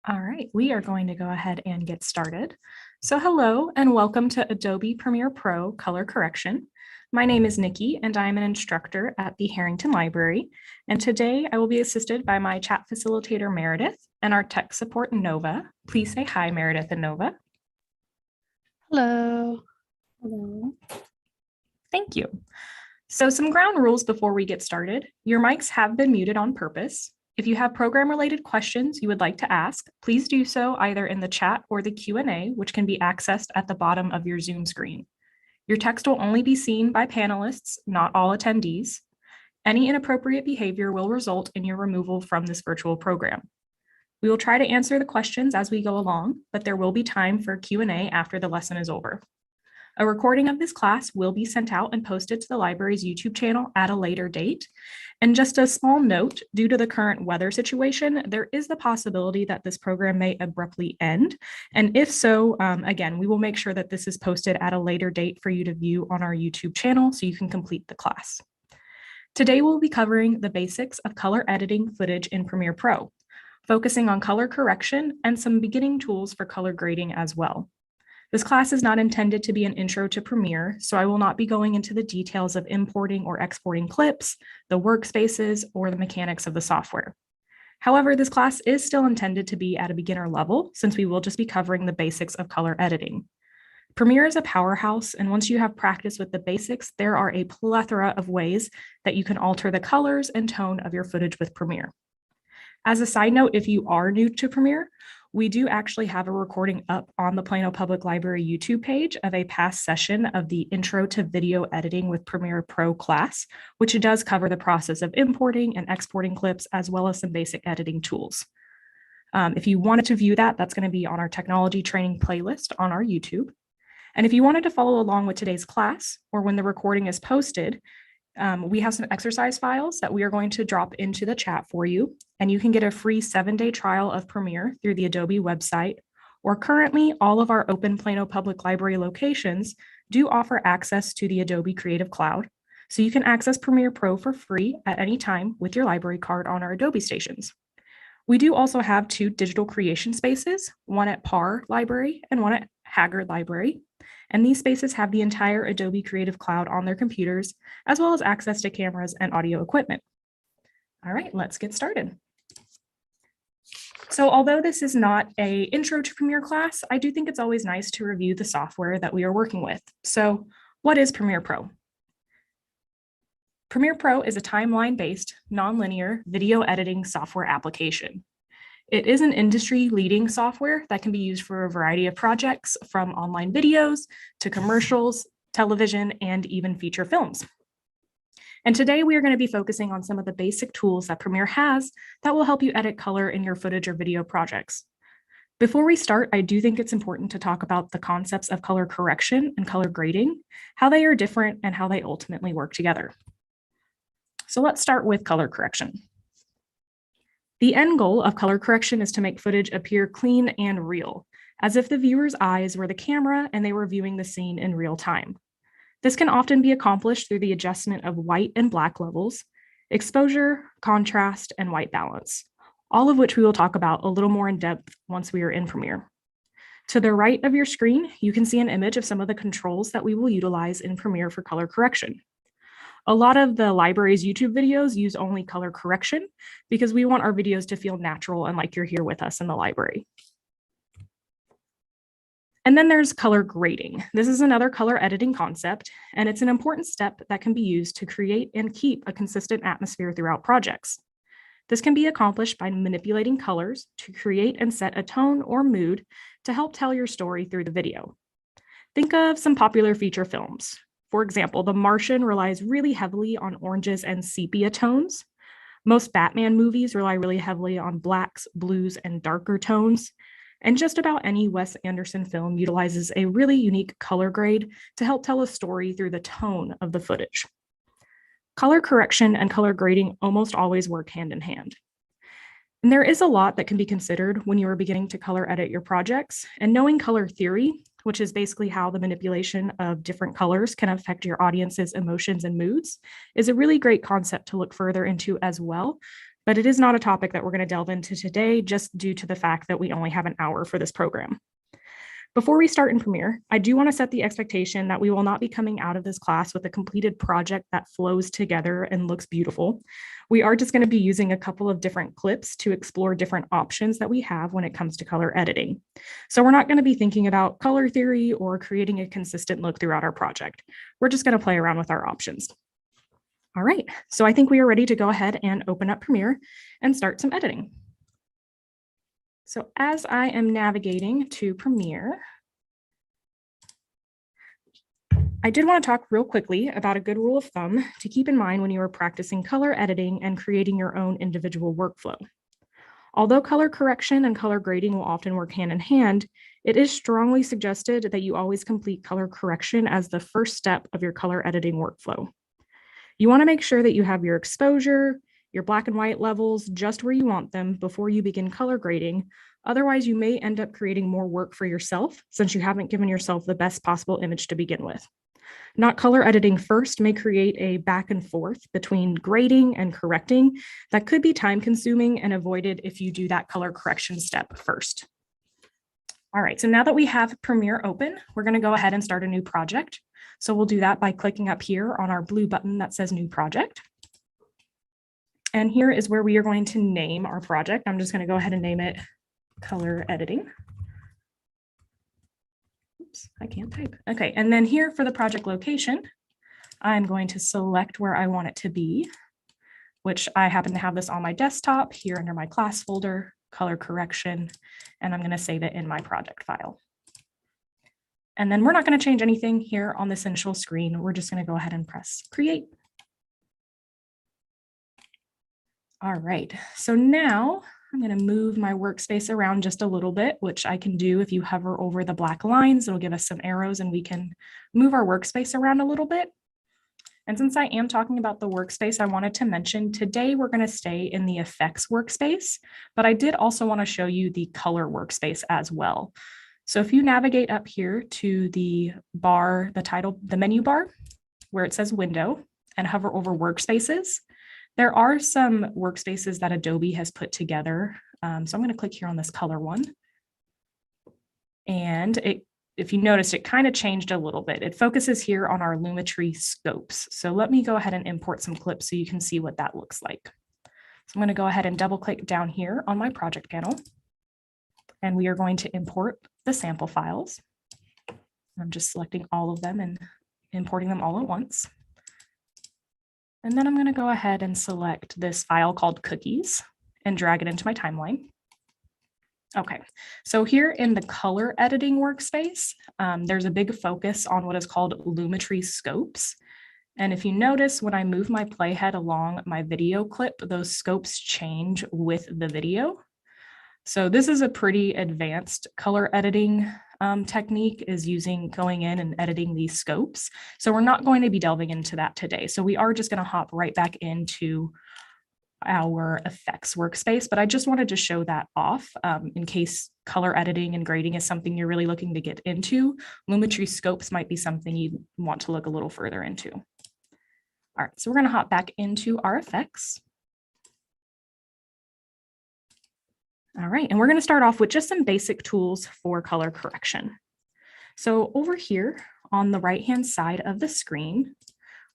All right, we are going to go ahead and get started. So hello and welcome to Adobe Premiere Pro Color Correction. My name is Nikki and I'm an instructor at the Harrington Library. And today I will be assisted by my chat facilitator, Meredith, and our tech support, Nova. Please say hi, Meredith and Nova. Hello. Hello. Thank you. So some ground rules before we get started. Your mics have been muted on purpose. If you have program-related questions you would like to ask, please do so either in the chat or the Q&A, which can be accessed at the bottom of your Zoom screen. Your text will only be seen by panelists, not all attendees. Any inappropriate behavior will result in your removal from this virtual program. We will try to answer the questions as we go along, but there will be time for Q&A after the lesson is over. A recording of this class will be sent out and posted to the library's YouTube channel at a later date. And just a small note, due to the current weather situation, there is the possibility that this program may abruptly end. And if so, again, we will make sure that this is posted at a later date for you to view on our YouTube channel so you can complete the class. Today, we'll be covering the basics of color editing footage in Premiere Pro, focusing on color correction and some beginning tools for color grading as well. This class is not intended to be an intro to Premiere, so I will not be going into the details of importing or exporting clips, the workspaces, or the mechanics of the software. However, this class is still intended to be at a beginner level, since we will just be covering the basics of color editing. Premiere is a powerhouse, and once you have practice with the basics, there are a plethora of ways that you can alter the colors and tone of your footage with Premiere. As a side note, if you are new to Premiere, we do actually have a recording up on the Plano Public Library YouTube page of a past session of the Intro to Video Editing with Premiere Pro class, which does cover the process of importing and exporting clips, as well as some basic editing tools. If you wanted to view that, that's going to be on our technology training playlist on our YouTube. And if you wanted to follow along with today's class, or when the recording is posted, we have some exercise files that we are going to drop into the chat for you, and you can get a free 7-day trial of Premiere through the Adobe website, or currently all of our open Plano Public Library locations do offer access to the Adobe Creative Cloud. So you can access Premiere Pro for free at any time with your library card on our Adobe stations. We do also have 2 digital creation spaces, one at Parr Library and one at Haggard Library. And these spaces have the entire Adobe Creative Cloud on their computers, as well as access to cameras and audio equipment. All right, let's get started. So although this is not an intro to Premiere class, I do think it's always nice to review the software that we are working with. So what is Premiere Pro? Premiere Pro is a timeline-based, nonlinear video editing software application. It is an industry-leading software that can be used for a variety of projects, from online videos to commercials, television, and even feature films. And today we are going to be focusing on some of the basic tools that Premiere has that will help you edit color in your footage or video projects. Before we start, I do think it's important to talk about the concepts of color correction and color grading, how they are different, and how they ultimately work together. So let's start with color correction. The end goal of color correction is to make footage appear clean and real, as if the viewer's eyes were the camera and they were viewing the scene in real time. This can often be accomplished through the adjustment of white and black levels, exposure, contrast, and white balance, all of which we will talk about a little more in depth once we are in Premiere. To the right of your screen, you can see an image of some of the controls that we will utilize in Premiere for color correction. A lot of the library's YouTube videos use only color correction because we want our videos to feel natural and like you're here with us in the library. And then there's color grading. This is another color editing concept, and it's an important step that can be used to create and keep a consistent atmosphere throughout projects. This can be accomplished by manipulating colors to create and set a tone or mood to help tell your story through the video. Think of some popular feature films. For example, The Martian relies really heavily on oranges and sepia tones. Most Batman movies rely really heavily on blacks, blues, and darker tones. And just about any Wes Anderson film utilizes a really unique color grade to help tell a story through the tone of the footage. Color correction and color grading almost always work hand in hand. And there is a lot that can be considered when you are beginning to color edit your projects, and knowing color theory, which is basically how the manipulation of different colors can affect your audience's emotions and moods, is a really great concept to look further into as well, but it is not a topic that we're going to delve into today just due to the fact that we only have an hour for this program. Before we start in Premiere, I do want to set the expectation that we will not be coming out of this class with a completed project that flows together and looks beautiful. We are just going to be using a couple of different clips to explore different options that we have when it comes to color editing. So we're not going to be thinking about color theory or creating a consistent look throughout our project. We're just going to play around with our options. All right, so I think we are ready to go ahead and open up Premiere and start some editing. So as I am navigating to Premiere, I did want to talk real quickly about a good rule of thumb to keep in mind when you are practicing color editing and creating your own individual workflow. Although color correction and color grading will often work hand in hand, it is strongly suggested that you always complete color correction as the first step of your color editing workflow. You want to make sure that you have your exposure, your black and white levels just where you want them before you begin color grading. Otherwise, you may end up creating more work for yourself since you haven't given yourself the best possible image to begin with. Not color editing first may create a back and forth between grading and correcting that could be time consuming and avoided if you do that color correction step first. All right, so now that we have Premiere open, we're going to go ahead and start a new project. So we'll do that by clicking up here on our blue button that says New Project. And here is where we are going to name our project. I'm just going to go ahead and name it Color Editing. Oops, I can't type. Okay, and then here for the project location, I'm going to select where I want it to be, which I happen to have this on my desktop here under my class folder, color correction, and I'm going to save it in my project file. And then we're not going to change anything here on this initial screen. We're just going to go ahead and press create. All right, so now I'm going to move my workspace around just a little bit, which I can do if you hover over the black lines. It'll give us some arrows and we can move our workspace around a little bit. And since I am talking about the workspace, I wanted to mention today we're going to stay in the effects workspace, but I did also want to show you the color workspace as well. So if you navigate up here to the bar, the menu bar, where it says window and hover over workspaces, there are some workspaces that Adobe has put together. So I'm going to click here on this color one. And if you noticed, it kind of changed a little bit. It focuses here on our Lumetri scopes. So let me go ahead and import some clips so you can see what that looks like. So I'm going to go ahead and double click down here on my project panel. And we are going to import the sample files. I'm just selecting all of them and importing them all at once. And then I'm going to go ahead and select this file called cookies and drag it into my timeline. Okay, so here in the color editing workspace, there's a big focus on what is called Lumetri scopes. And if you notice, when I move my playhead along my video clip, those scopes change with the video. So this is a pretty advanced color editing technique, is going in and editing these scopes. So we're not going to be delving into that today. So we are just going to hop right back into our effects workspace, but I just wanted to show that off in case color editing and grading is something you're really looking to get into. Lumetri scopes might be something you want to look a little further into. All right, so we're going to hop back into our effects. All right, and we're going to start off with just some basic tools for color correction. So over here on the right-hand side of the screen,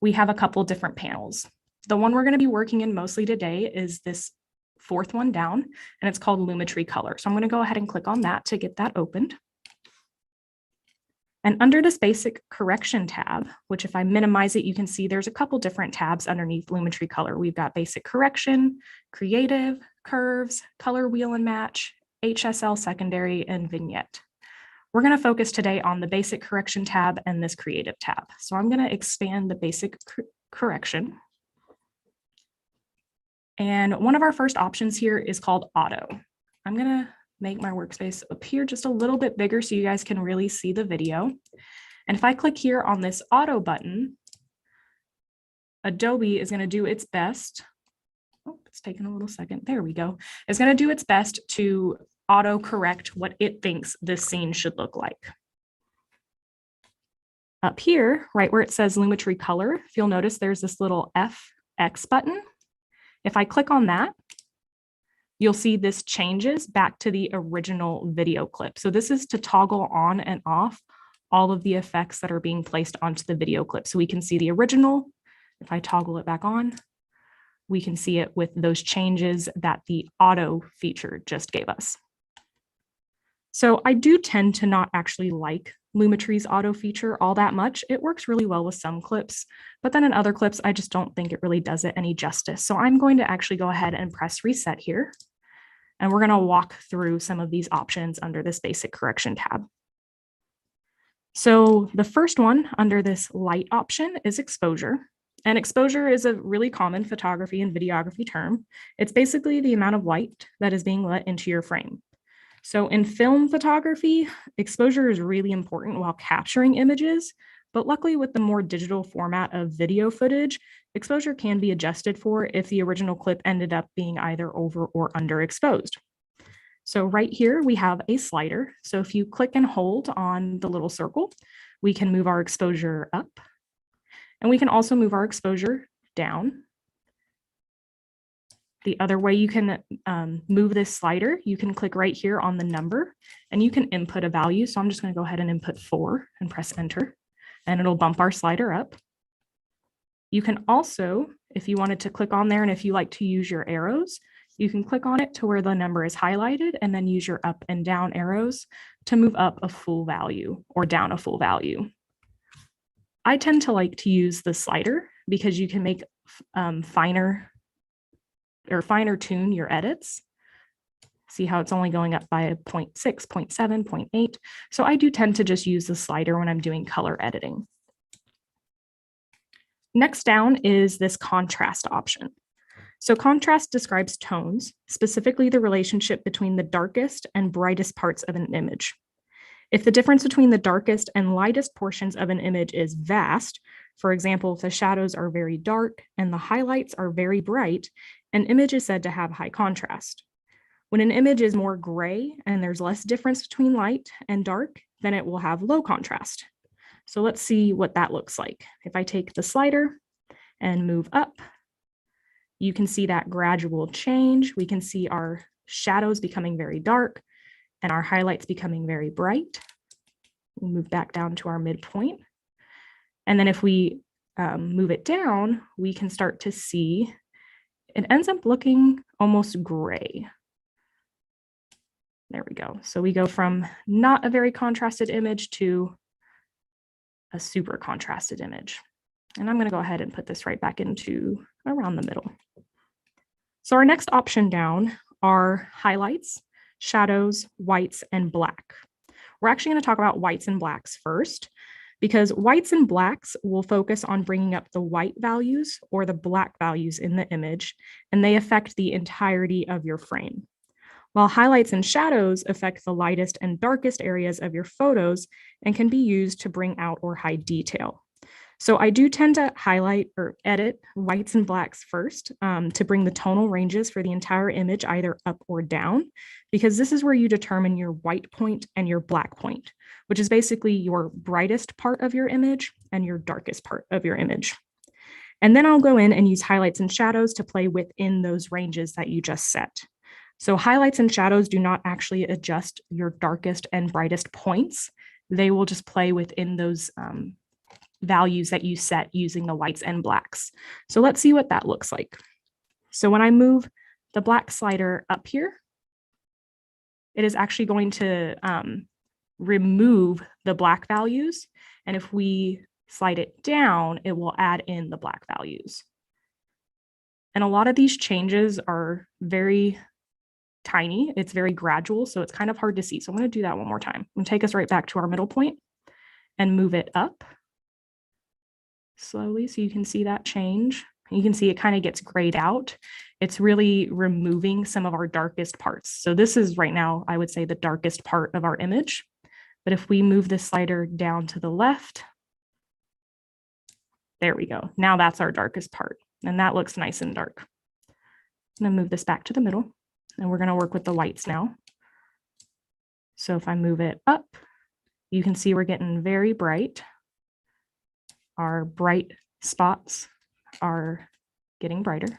we have a couple different panels. The one we're going to be working in mostly today is this fourth one down, and it's called Lumetri Color. So I'm going to go ahead and click on that to get that opened. And under this basic correction tab, which if I minimize it, you can see there's a couple different tabs underneath Lumetri Color. We've got basic correction, creative, curves, color wheel and match, HSL secondary, and vignette. We're going to focus today on the basic correction tab and this creative tab. So I'm going to expand the basic correction. And one of our first options here is called auto. I'm going to make my workspace appear just a little bit bigger so you guys can really see the video. And if I click here on this auto button, Adobe is going to do its best. Oh, it's taking a little second. There we go. It's going to do its best to auto correct what it thinks this scene should look like. Up here, right where it says Lumetri Color, if you'll notice there's this little FX button. If I click on that, you'll see this changes back to the original video clip. So this is to toggle on and off all of the effects that are being placed onto the video clip. So we can see the original. If I toggle it back on, we can see it with those changes that the auto feature just gave us. So I do tend to not actually like Lumetri's auto feature all that much. It works really well with some clips, but then in other clips, I just don't think it really does it any justice. So I'm going to actually go ahead and press reset here. And we're going to walk through some of these options under this basic correction tab. So the first one under this light option is exposure. And exposure is a really common photography and videography term. It's basically the amount of light that is being let into your frame. So in film photography, exposure is really important while capturing images, but luckily with the more digital format of video footage, exposure can be adjusted for if the original clip ended up being either over or underexposed. So right here, we have a slider. So if you click and hold on the little circle, we can move our exposure up, and we can also move our exposure down. The other way you can move this slider, you can click right here on the number and you can input a value. So I'm just going to go ahead and input 4 and press enter, and it'll bump our slider up. You can also, if you wanted to click on there and if you like to use your arrows, you can click on it to where the number is highlighted and then use your up and down arrows to move up a full value or down a full value. I tend to like to use the slider because you can make finer tune your edits. See how it's only going up by 0.6, 0.7, 0.8. So I do tend to just use the slider when I'm doing color editing. Next down is this contrast option. So contrast describes tones, specifically the relationship between the darkest and brightest parts of an image. If the difference between the darkest and lightest portions of an image is vast, for example, if the shadows are very dark and the highlights are very bright, an image is said to have high contrast. When an image is more gray and there's less difference between light and dark, then it will have low contrast. So let's see what that looks like. If I take the slider and move up, you can see that gradual change. We can see our shadows becoming very dark and our highlights becoming very bright. We'll move back down to our midpoint. And then if we move it down, we can start to see it ends up looking almost gray. There we go. So we go from not a very contrasted image to a super contrasted image. And I'm going to go ahead and put this right back into around the middle. So our next option down are highlights, shadows, whites, and black. We're actually going to talk about whites and blacks first, because whites and blacks will focus on bringing up the white values or the black values in the image, and they affect the entirety of your frame. While highlights and shadows affect the lightest and darkest areas of your photos and can be used to bring out or hide detail. So I do tend to highlight or edit whites and blacks first to bring the tonal ranges for the entire image either up or down, because this is where you determine your white point and your black point, which is basically your brightest part of your image and your darkest part of your image. And then I'll go in and use highlights and shadows to play within those ranges that you just set. So highlights and shadows do not actually adjust your darkest and brightest points. They will just play within those values that you set using the whites and blacks. So let's see what that looks like. So when I move the black slider up here, it is actually going to remove the black values. And if we slide it down, it will add in the black values. And a lot of these changes are very tiny. It's very gradual, so it's kind of hard to see. So I'm going to do that one more time. I'm going to take us right back to our middle point and move it up slowly so you can see that change. You can see it kind of gets grayed out. It's really removing some of our darkest parts. So this is right now, I would say, the darkest part of our image. But if we move this slider down to the left, there we go. Now that's our darkest part. And that looks nice and dark. I'm going to move this back to the middle. And we're going to work with the whites now. So if I move it up, you can see we're getting very bright. Our bright spots are getting brighter.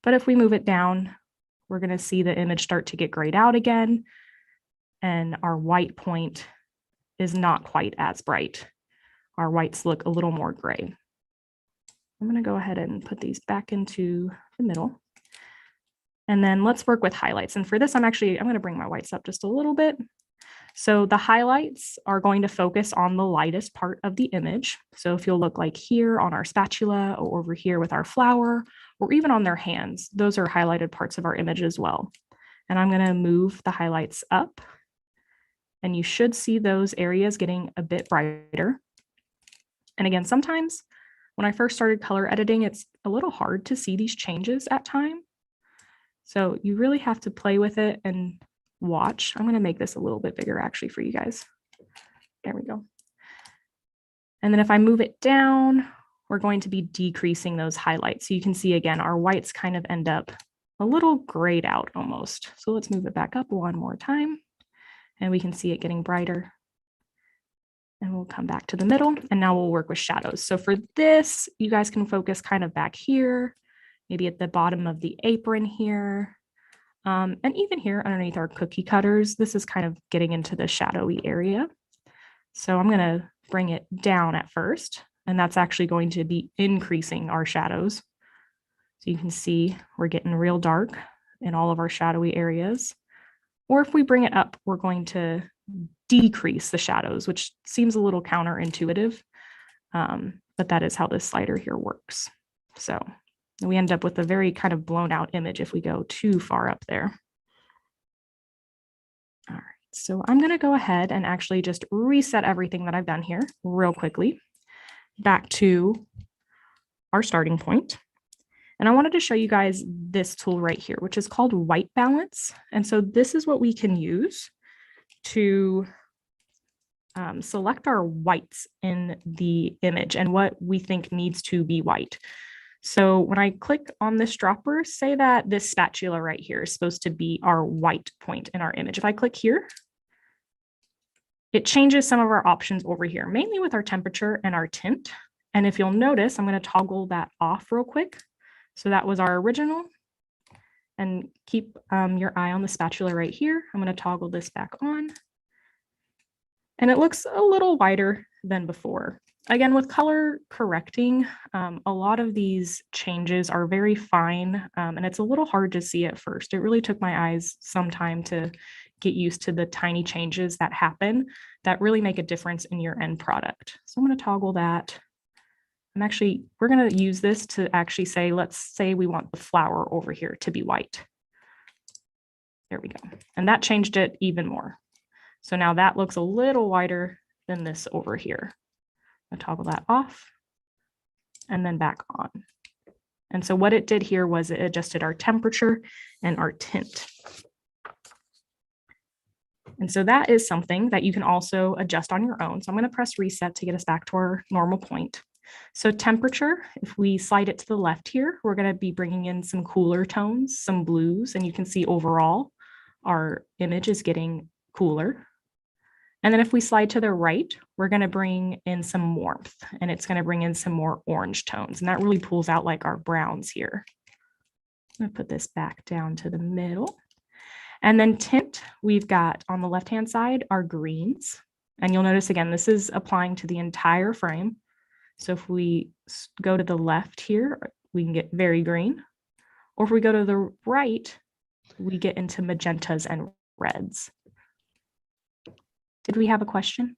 But if we move it down, we're going to see the image start to get grayed out again. And our white point is not quite as bright. Our whites look a little more gray. I'm going to go ahead and put these back into the middle. And then let's work with highlights. And for this, I'm going to bring my whites up just a little bit. So the highlights are going to focus on the lightest part of the image. So if you'll look like here on our spatula or over here with our flower, or even on their hands, those are highlighted parts of our image as well. And I'm going to move the highlights up. And you should see those areas getting a bit brighter. And again, sometimes when I first started color editing, it's a little hard to see these changes at time. So you really have to play with it and watch. I'm going to make this a little bit bigger actually for you guys. There we go. And then if I move it down, we're going to be decreasing those highlights. So you can see again, our whites kind of end up a little grayed out almost. So let's move it back up one more time and we can see it getting brighter. And we'll come back to the middle and now we'll work with shadows. So for this, you guys can focus kind of back here, maybe at the bottom of the apron here. And even here underneath our cookie cutters, this is kind of getting into the shadowy area. So I'm going to bring it down at first, and that's actually going to be increasing our shadows. So you can see we're getting real dark in all of our shadowy areas. Or if we bring it up, we're going to decrease the shadows, which seems a little counterintuitive, but that is how this slider here works. So we end up with a very kind of blown out image if we go too far up there. All right, so I'm going to go ahead and actually just reset everything that I've done here real quickly back to our starting point. And I wanted to show you guys this tool right here, which is called white balance. And so this is what we can use to select our whites in the image and what we think needs to be white. So when I click on this dropper, say that this spatula right here is supposed to be our white point in our image. If I click here, it changes some of our options over here, mainly with our temperature and our tint. And if you'll notice, I'm going to toggle that off real quick. So that was our original. And keep your eye on the spatula right here. I'm going to toggle this back on. And it looks a little whiter than before. Again, with color correcting, a lot of these changes are very fine, and it's a little hard to see at first. It really took my eyes some time to get used to the tiny changes that happen that really make a difference in your end product. So I'm going to toggle that. We're going to use this to actually say, let's say we want the flower over here to be white. There we go. And that changed it even more. So now that looks a little whiter than this over here. I'll toggle that off and then back on. And so what it did here was it adjusted our temperature and our tint. And so that is something that you can also adjust on your own. So I'm going to press reset to get us back to our normal point. So temperature, if we slide it to the left here, we're going to be bringing in some cooler tones, some blues, and you can see overall our image is getting cooler. And then if we slide to the right, we're going to bring in some warmth, and it's going to bring in some more orange tones. And that really pulls out like our browns here. I'm going to put this back down to the middle. And then tint, we've got on the left-hand side, our greens. And you'll notice again, this is applying to the entire frame. So if we go to the left here, we can get very green. Or if we go to the right, we get into magentas and reds. Did we have a question?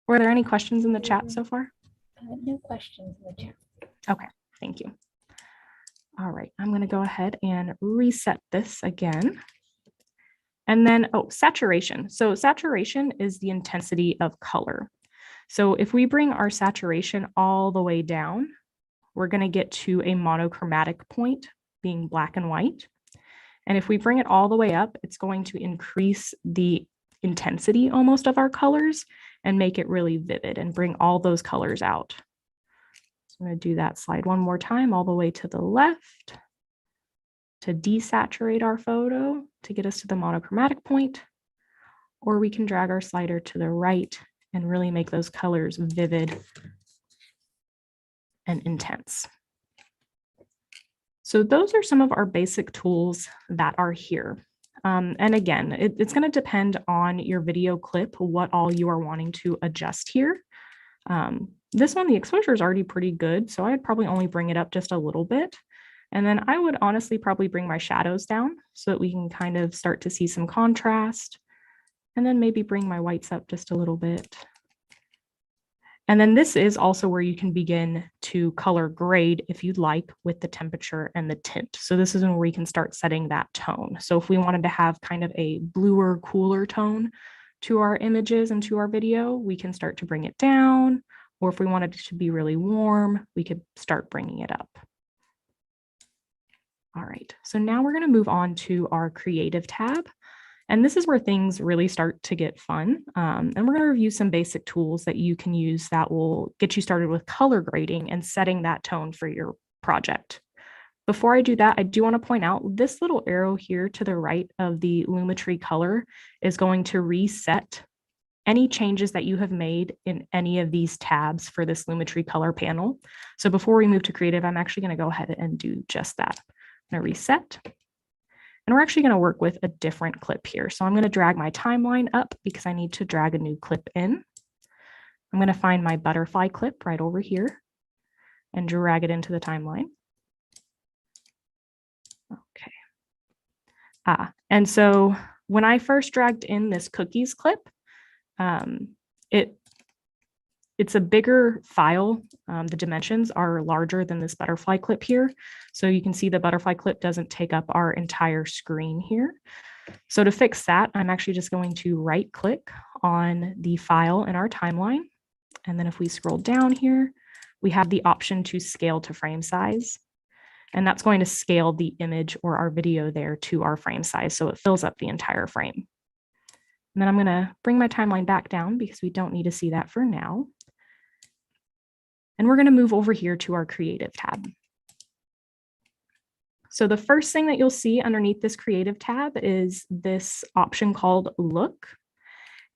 Were there any questions in the chat so far? No questions in the chat. Okay, thank you. All right, I'm going to go ahead and reset this again. And then, saturation. So saturation is the intensity of color. So if we bring our saturation all the way down, we're going to get to a monochromatic point, being black and white. And if we bring it all the way up, it's going to increase the intensity almost of our colors and make it really vivid and bring all those colors out. So I'm going to do that slide one more time all the way to the left to desaturate our photo to get us to the monochromatic point, or we can drag our slider to the right and really make those colors vivid and intense. So those are some of our basic tools that are here. And again, it's going to depend on your video clip, what all you are wanting to adjust here. This one, the exposure is already pretty good, so I'd probably only bring it up just a little bit. And then I would honestly probably bring my shadows down so that we can kind of start to see some contrast. And then maybe bring my whites up just a little bit. And then this is also where you can begin to color grade if you'd like with the temperature and the tint. So this is where you can start setting that tone. So if we wanted to have kind of a bluer, cooler tone to our images and to our video, we can start to bring it down. Or if we wanted it to be really warm, we could start bringing it up. All right, so now we're going to move on to our creative tab. And this is where things really start to get fun. And we're going to review some basic tools that you can use that will get you started with color grading and setting that tone for your project. Before I do that, I do want to point out this little arrow here to the right of the Lumetri Color is going to reset any changes that you have made in any of these tabs for this Lumetri Color panel. So before we move to creative, I'm actually going to go ahead and do just that. I'm going to reset. And we're actually going to work with a different clip here. So I'm going to drag my timeline up because I need to drag a new clip in. I'm going to find my butterfly clip right over here and drag it into the timeline. Okay. And so when I first dragged in this cookies clip, it's a bigger file. The dimensions are larger than this butterfly clip here. So you can see the butterfly clip doesn't take up our entire screen here. So to fix that, I'm actually just going to right click on the file in our timeline. And then if we scroll down here, we have the option to scale to frame size. And that's going to scale the image or our video there to our frame size. So it fills up the entire frame. And then I'm going to bring my timeline back down because we don't need to see that for now. And we're going to move over here to our creative tab. So the first thing that you'll see underneath this creative tab is this option called look.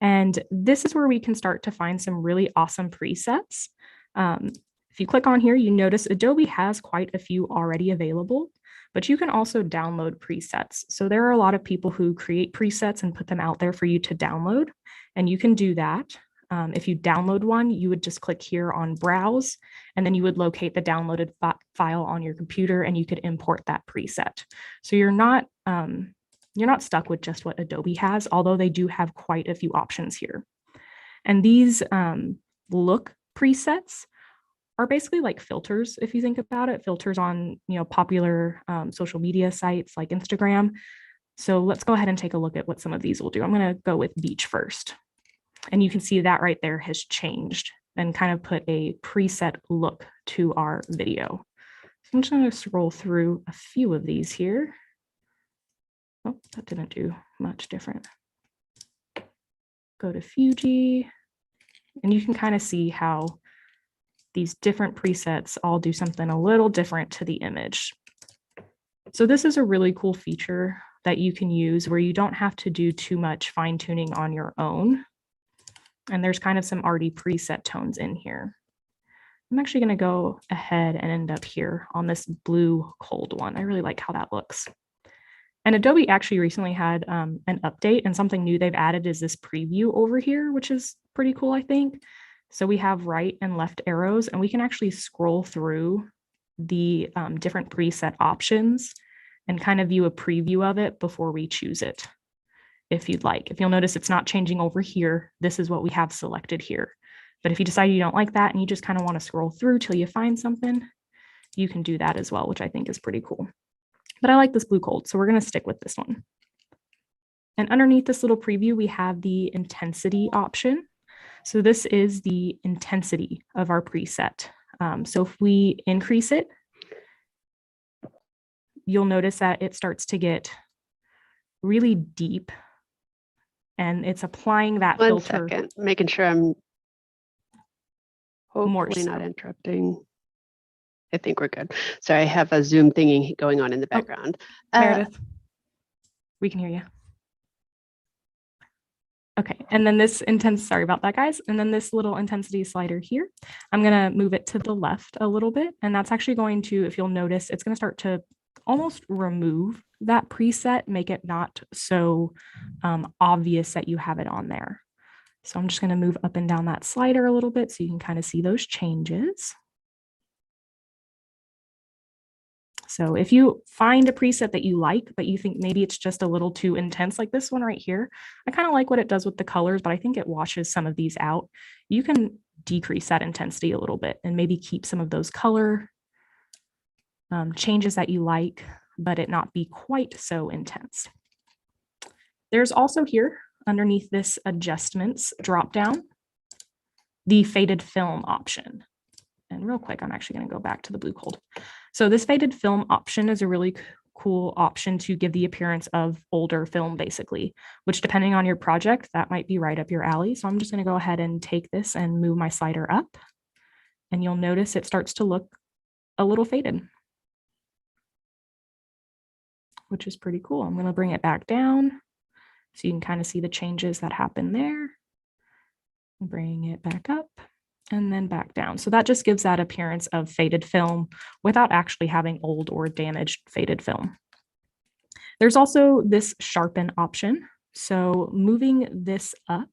And this is where we can start to find some really awesome presets. If you click on here, you notice Adobe has quite a few already available, but you can also download presets. So there are a lot of people who create presets and put them out there for you to download, and you can do that. If you download one, you would just click here on browse, and then you would locate the downloaded file on your computer and you could import that preset. So you're not stuck with just what Adobe has, although they do have quite a few options here. And these look presets are basically like filters, if you think about it, filters on popular social media sites like Instagram. So let's go ahead and take a look at what some of these will do. I'm going to go with beach first. And you can see that right there has changed and kind of put a preset look to our video. So I'm just going to scroll through a few of these here. Oh, that didn't do much different. Go to Fuji, and you can kind of see how these different presets all do something a little different to the image. So this is a really cool feature that you can use where you don't have to do too much fine tuning on your own. And there's kind of some already preset tones in here. I'm actually going to go ahead and end up here on this blue cold one. I really like how that looks. And Adobe actually recently had an update, and something new they've added is this preview over here, which is pretty cool, I think. So we have right and left arrows, and we can actually scroll through the different preset options and kind of view a preview of it before we choose it, if you'd like. If you'll notice, it's not changing over here. This is what we have selected here. But if you decide you don't like that and you just kind of want to scroll through till you find something, you can do that as well, which I think is pretty cool. But I like this blue cold, so we're going to stick with this one. And underneath this little preview, we have the intensity option. So this is the intensity of our preset. So if we increase it, you'll notice that it starts to get really deep, and it's applying that filter. 1 second, making sure I'm hopefully not interrupting. I think we're good. Sorry, I have a Zoom thingy going on in the background. Meredith, we can hear you. Okay, and then this sorry about that, guys. And then this little intensity slider here, I'm gonna move it to the left a little bit. And that's actually going to, if you'll notice, it's gonna start to almost remove that preset, make it not so obvious that you have it on there. So I'm just going to move up and down that slider a little bit so you can kind of see those changes. So if you find a preset that you like, but you think maybe it's just a little too intense, like this one right here, I kind of like what it does with the colors, but I think it washes some of these out. You can decrease that intensity a little bit and maybe keep some of those color changes that you like, but it not be quite so intense. There's also here underneath this adjustments dropdown, the faded film option. And real quick, I'm actually going to go back to the blue cold. So this faded film option is a really cool option to give the appearance of older film, basically, which depending on your project, that might be right up your alley. So I'm just going to go ahead and take this and move my slider up. And you'll notice it starts to look a little faded, which is pretty cool. I'm going to bring it back down so you can kind of see the changes that happen there. Bring it back up and then back down. So that just gives that appearance of faded film without actually having old or damaged faded film. There's also this sharpen option. So moving this up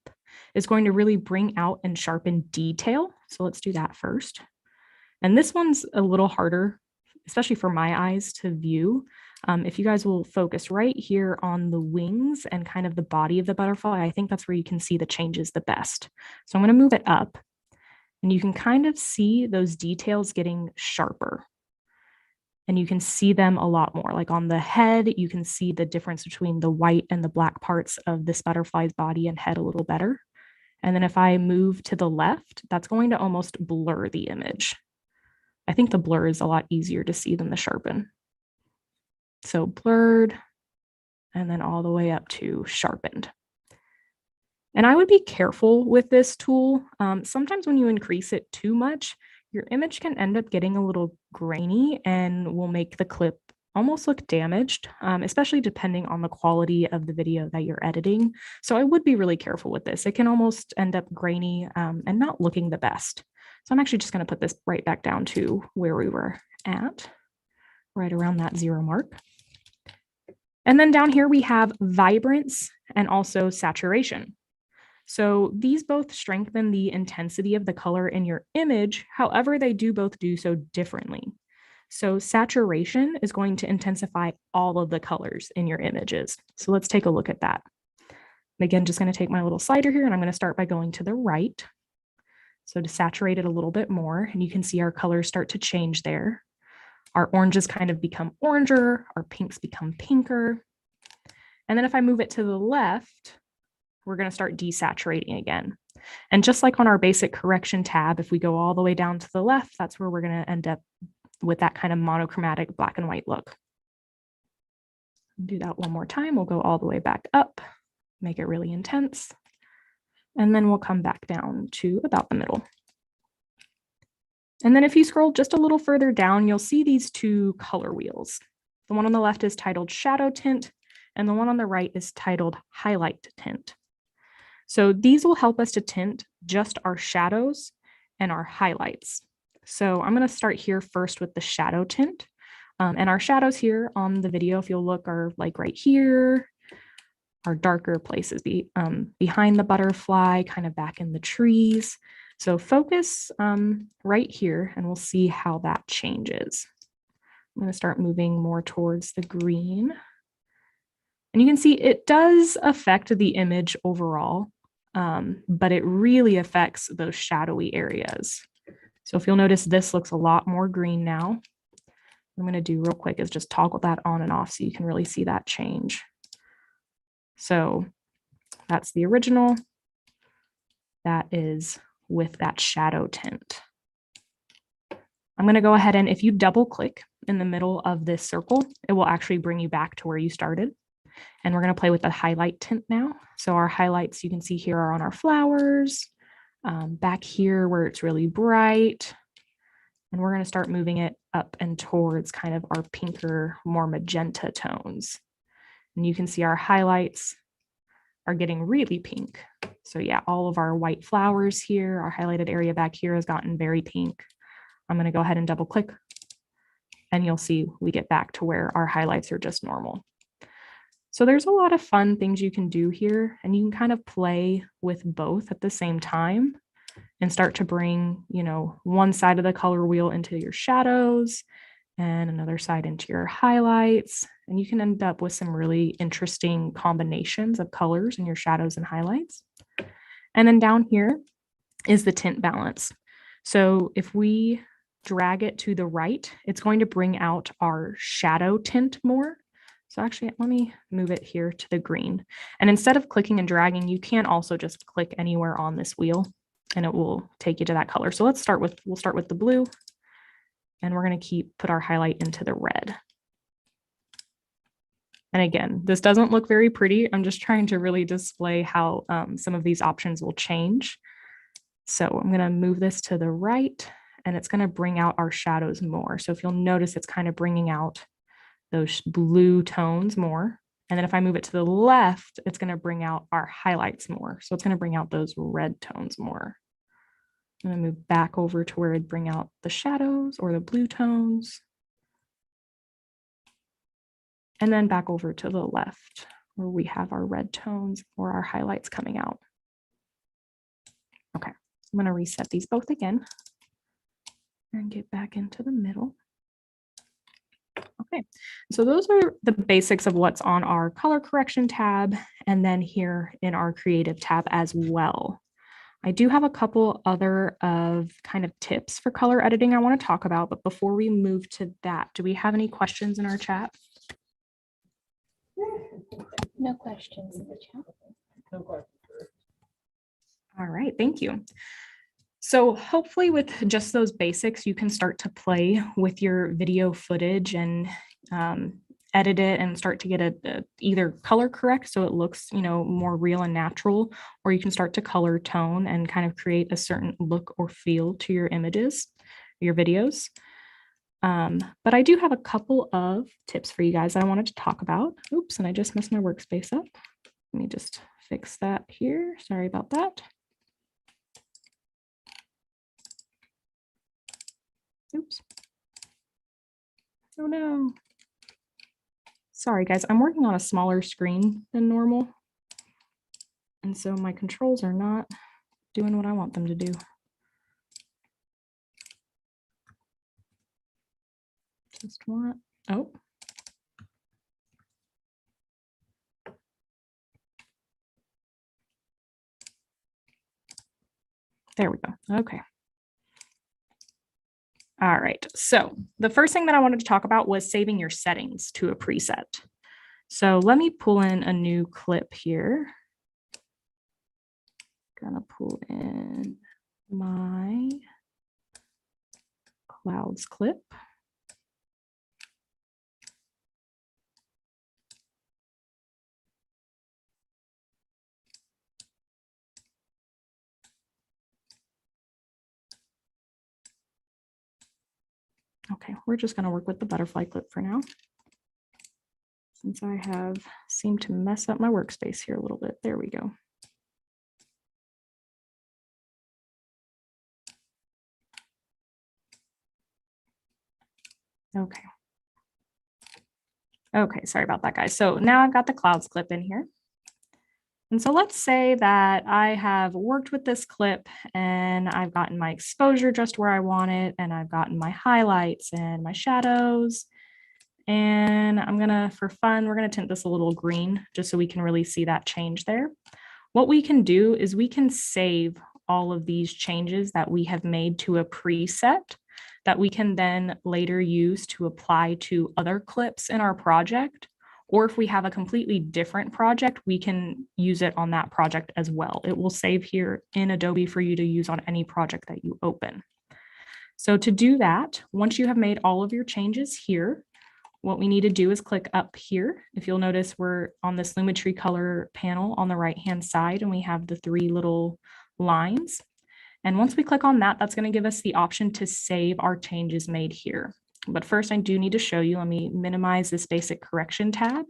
is going to really bring out and sharpen detail. So let's do that first. And this one's a little harder, especially for my eyes to view. If you guys will focus right here on the wings and kind of the body of the butterfly, I think that's where you can see the changes the best. So I'm going to move it up. And you can kind of see those details getting sharper. And you can see them a lot more. Like on the head, you can see the difference between the white and the black parts of this butterfly's body and head a little better. And then if I move to the left, that's going to almost blur the image. I think the blur is a lot easier to see than the sharpen. So blurred, and then all the way up to sharpened. And I would be careful with this tool. Sometimes when you increase it too much, your image can end up getting a little grainy and will make the clip almost look damaged, especially depending on the quality of the video that you're editing. So I would be really careful with this. It can almost end up grainy and not looking the best. So I'm actually just going to put this right back down to where we were at, right around that 0 mark. And then down here we have vibrance and also saturation. So these both strengthen the intensity of the color in your image. However, they do both do so differently. So saturation is going to intensify all of the colors in your images. So let's take a look at that. Again, just going to take my little slider here and I'm going to start by going to the right. So to saturate it a little bit more, and you can see our colors start to change there. Our oranges kind of become oranger, our pinks become pinker. And then if I move it to the left, we're going to start desaturating again. And just like on our basic correction tab, if we go all the way down to the left, that's where we're going to end up with that kind of monochromatic black and white look. Do that one more time. We'll go all the way back up, make it really intense. And then we'll come back down to about the middle. And then if you scroll just a little further down, you'll see these 2 color wheels. The one on the left is titled Shadow Tint, and the one on the right is titled Highlight Tint. So these will help us to tint just our shadows and our highlights. So I'm going to start here first with the shadow tint. And our shadows here on the video, if you'll look, are like right here, our darker places behind the butterfly, kind of back in the trees. So focus right here and we'll see how that changes. I'm going to start moving more towards the green. And you can see it does affect the image overall, but it really affects those shadowy areas. So if you'll notice, this looks a lot more green now. What I'm going to do real quick is just toggle that on and off so you can really see that change. So that's the original. That is with that shadow tint. I'm going to go ahead and if you double click in the middle of this circle, it will actually bring you back to where you started. And we're going to play with the highlight tint now. So our highlights you can see here are on our flowers, back here where it's really bright. And we're going to start moving it up and towards kind of our pinker, more magenta tones. And you can see our highlights are getting really pink. So yeah, all of our white flowers here, our highlighted area back here has gotten very pink. I'm going to go ahead and double click and you'll see we get back to where our highlights are just normal. So there's a lot of fun things you can do here, and you can kind of play with both at the same time and start to bring, one side of the color wheel into your shadows and another side into your highlights. And you can end up with some really interesting combinations of colors in your shadows and highlights. And then down here is the tint balance. So if we drag it to the right, it's going to bring out our shadow tint more. So actually, let me move it here to the green. And instead of clicking and dragging, you can also just click anywhere on this wheel and it will take you to that color. So we'll start with the blue, and we're going to put our highlight into the red. And again, this doesn't look very pretty. I'm just trying to really display how some of these options will change. So I'm going to move this to the right, and it's going to bring out our shadows more. So if you'll notice, it's kind of bringing out those blue tones more. And then if I move it to the left, it's going to bring out our highlights more. So it's going to bring out those red tones more. I'm going to move back over to where it'd bring out the shadows or the blue tones. And then back over to the left where we have our red tones or our highlights coming out. Okay, I'm going to reset these both again and get back into the middle. Okay, so those are the basics of what's on our color correction tab, and then here in our creative tab as well. I do have a couple other of kind of tips for color editing I want to talk about, but before we move to that, do we have any questions in our chat? No questions in the chat. All right, thank you. So hopefully with just those basics, you can start to play with your video footage and edit it and start to get a either color correct so it looks, more real and natural, or you can start to color tone and kind of create a certain look or feel to your images, your videos. But I do have a couple of tips for you guys that I wanted to talk about. Oops, and I just messed my workspace up. Let me just fix that here. Sorry about that. Oops. Oh no. Sorry guys, I'm working on a smaller screen than normal. And so my controls are not doing what I want them to do. Just want, oh. There we go, okay. All right, so the first thing that I wanted to talk about was saving your settings to a preset. So let me pull in a new clip here. Gonna pull in my clouds clip. Okay, we're just going to work with the butterfly clip for now, since I have seemed to mess up my workspace here a little bit. There we go. Okay. Okay, sorry about that, guys. So now I've got the clouds clip in here. And so let's say that I have worked with this clip and I've gotten my exposure just where I want it, and I've gotten my highlights and my shadows. And I'm gonna, for fun, we're gonna tint this a little green just so we can really see that change there. What we can do is we can save all of these changes that we have made to a preset that we can then later use to apply to other clips in our project. Or if we have a completely different project, we can use it on that project as well. It will save here in Adobe for you to use on any project that you open. So to do that, once you have made all of your changes here, what we need to do is click up here. If you'll notice, we're on this Lumetri Color panel on the right-hand side, and we have the three little lines. And once we click on that, that's going to give us the option to save our changes made here. But first, I do need to show you, let me minimize this basic correction tab.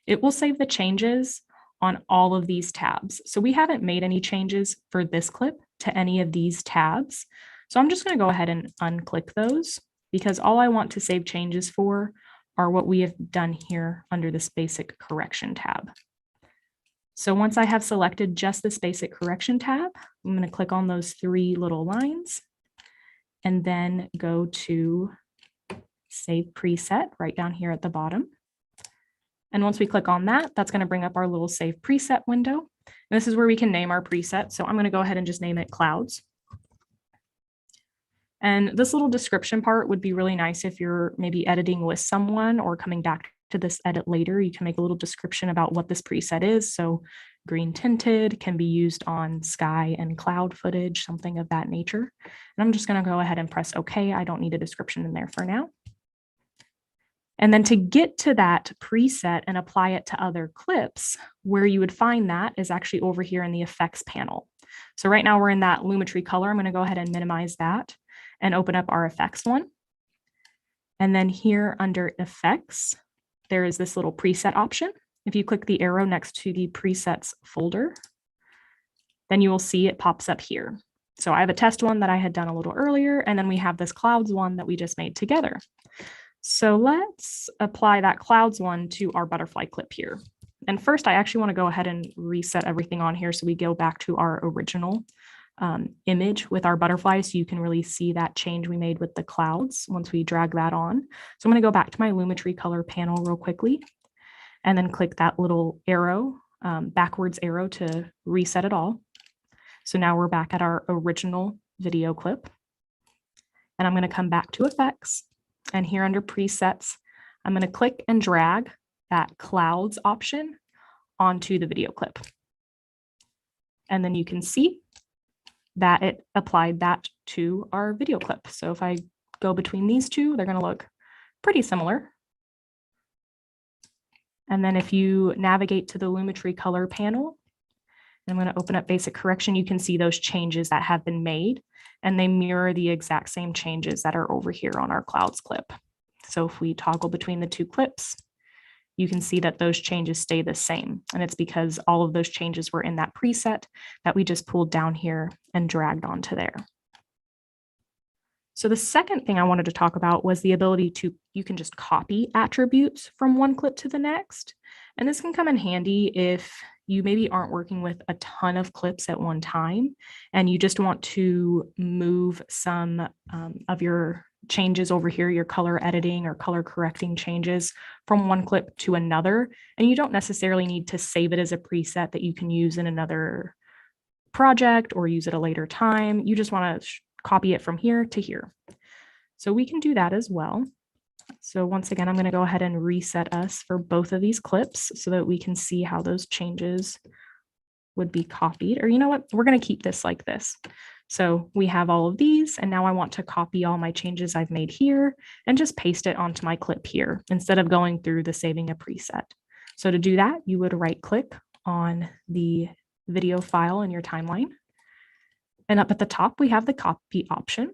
It will save the changes on all of these tabs. So we haven't made any changes for this clip to any of these tabs. So I'm just going to go ahead and unclick those. because all I want to save changes for are what we have done here under this basic correction tab. So once I have selected just this basic correction tab, I'm going to click on those three little lines and then go to Save Preset right down here at the bottom. And once we click on that, that's going to bring up our little Save Preset window. And this is where we can name our preset. So I'm going to go ahead and just name it Clouds. And this little description part would be really nice if you're maybe editing with someone or coming back to this edit later. You can make a little description about what this preset is. So green tinted can be used on sky and cloud footage, something of that nature. And I'm just going to go ahead and press OK. I don't need a description in there for now. And then to get to that preset and apply it to other clips, where you would find that is actually over here in the effects panel. So right now we're in that Lumetri Color. I'm going to go ahead and minimize that and open up our effects one. And then here under effects, there is this little preset option. If you click the arrow next to the presets folder, then you will see it pops up here. So I have a test one that I had done a little earlier, and then we have this clouds one that we just made together. So let's apply that clouds one to our butterfly clip here. And first, I actually want to go ahead and reset everything on here so we go back to our original image with our butterfly, so you can really see that change we made with the clouds once we drag that on. So I'm going to go back to my Lumetri Color panel real quickly and then click that little arrow, backwards arrow to reset it all. So now we're back at our original video clip. And I'm going to come back to effects. And here under presets, I'm going to click and drag that clouds option onto the video clip. And then you can see that it applied that to our video clip. So if I go between these two, they're going to look pretty similar. And then if you navigate to the Lumetri Color panel, I'm going to open up basic correction, you can see those changes that have been made, and they mirror the exact same changes that are over here on our clouds clip. So if we toggle between the two clips, you can see that those changes stay the same. And it's because all of those changes were in that preset that we just pulled down here and dragged onto there. So the second thing I wanted to talk about was the ability to, you can just copy attributes from one clip to the next. And this can come in handy if you maybe aren't working with a ton of clips at one time, and you just want to move some of your changes over here, your color editing or color correcting changes from one clip to another. And you don't necessarily need to save it as a preset that you can use in another project or use at a later time. You just want to copy it from here to here. So we can do that as well. So once again, I'm going to go ahead and reset us for both of these clips so that we can see how those changes would be copied. Or you know what, we're going to keep this like this. So we have all of these, and now I want to copy all my changes I've made here and just paste it onto my clip here instead of going through the saving a preset. So to do that, you would right click on the video file in your timeline. And up at the top, we have the copy option.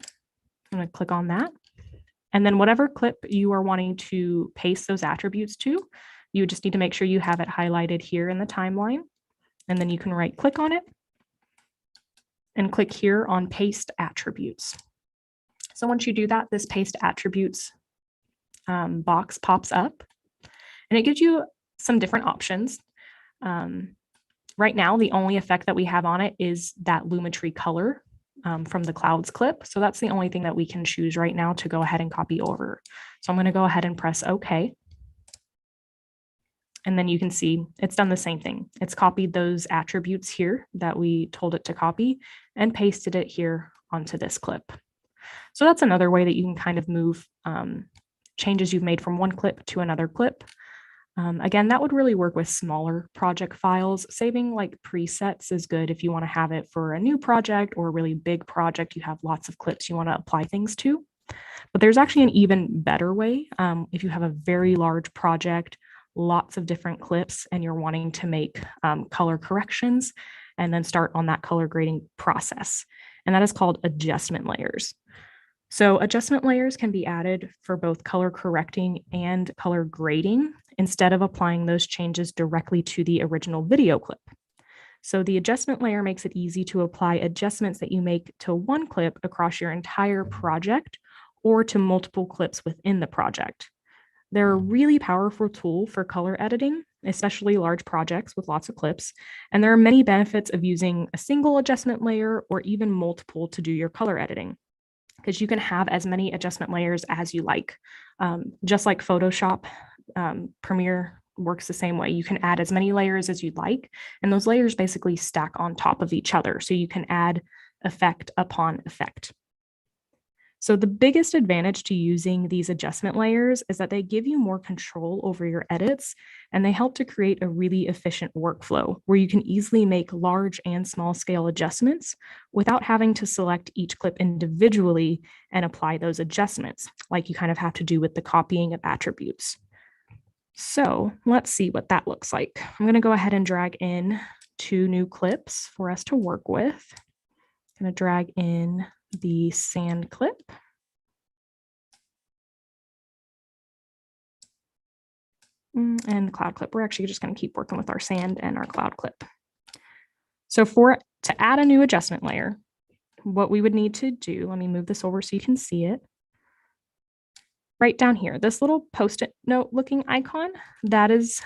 I'm going to click on that. And then whatever clip you are wanting to paste those attributes to, you just need to make sure you have it highlighted here in the timeline. And then you can right click on it and click here on paste attributes. So once you do that, this paste attributes box pops up and it gives you some different options. Right now, the only effect that we have on it is that Lumetri Color from the clouds clip. So that's the only thing that we can choose right now to go ahead and copy over. So I'm going to go ahead and press OK. And then you can see it's done the same thing. It's copied those attributes here that we told it to copy and pasted it here onto this clip. So that's another way that you can kind of move changes you've made from one clip to another clip. Again, that would really work with smaller project files. Saving like presets is good if you want to have it for a new project or a really big project. You have lots of clips you want to apply things to. But there's actually an even better way. If you have a very large project, lots of different clips, and you're wanting to make color corrections and then start on that color grading process. And that is called adjustment layers. So adjustment layers can be added for both color correcting and color grading instead of applying those changes directly to the original video clip. So the adjustment layer makes it easy to apply adjustments that you make to one clip across your entire project or to multiple clips within the project. They're a really powerful tool for color editing, especially large projects with lots of clips. And there are many benefits of using a single adjustment layer or even multiple to do your color editing, because you can have as many adjustment layers as you like. Just like Photoshop, Premiere works the same way. You can add as many layers as you'd like, and those layers basically stack on top of each other. So you can add effect upon effect. So the biggest advantage to using these adjustment layers is that they give you more control over your edits, and they help to create a really efficient workflow where you can easily make large and small scale adjustments without having to select each clip individually and apply those adjustments, like you kind of have to do with the copying of attributes. So let's see what that looks like. I'm going to go ahead and drag in 2 new clips for us to work with. I'm going to drag in the sand clip. And the cloud clip. We're actually just going to keep working with our sand and our cloud clip. So to add a new adjustment layer, what we would need to do, let me move this over so you can see it. Right down here, this little Post-it note looking icon, that is